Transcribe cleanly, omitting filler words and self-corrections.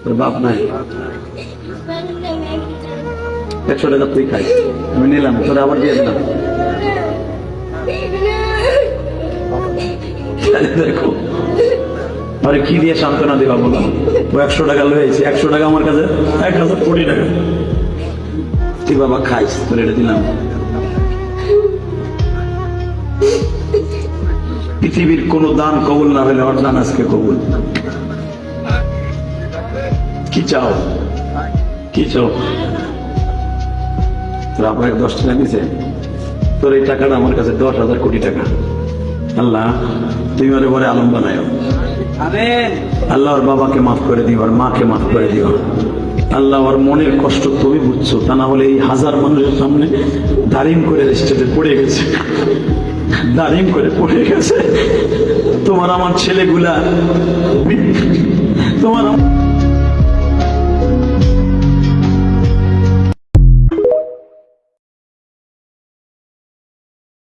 তোর বাপ নাই, 100 টাকা তুই খাই, আমি নিলাম, তোরা আবার দিয়ে দিলাম। দেখো আরে কি দিয়ে সান্ত্বনা দেবা বললাম, ও 100 টাকা লয়েছি, 100 টাকা আমার কাছে 1000 কোটি টাকা। তুই বাবা খাইস, তোর এটা দিলাম। পৃথিবীর কোন দান কবুল না হলে ওর দান আজকে কবুল। কি চাও, কি চাও? তোর আপনাকে 10 টাকা দিছে, তোর এই টাকাটা আমার কাছে 10,000 কোটি টাকা। আল্লাহ তুমি ওরে বলে আলম বানায়, আল্লাহ ওর বাবাকে মাফ করে দিও, ওর মাকে মাফ করে দিও। আল্লাহ ওর মনের কষ্ট তুমি বুঝছো, তা না হলে এই হাজার মানুষের সামনে দাঁড়িম করে স্টেজে পড়ে গেছে, দাঁড়িম করে পড়ে গেছে। তোমার আমার ছেলেগুলা, তোমার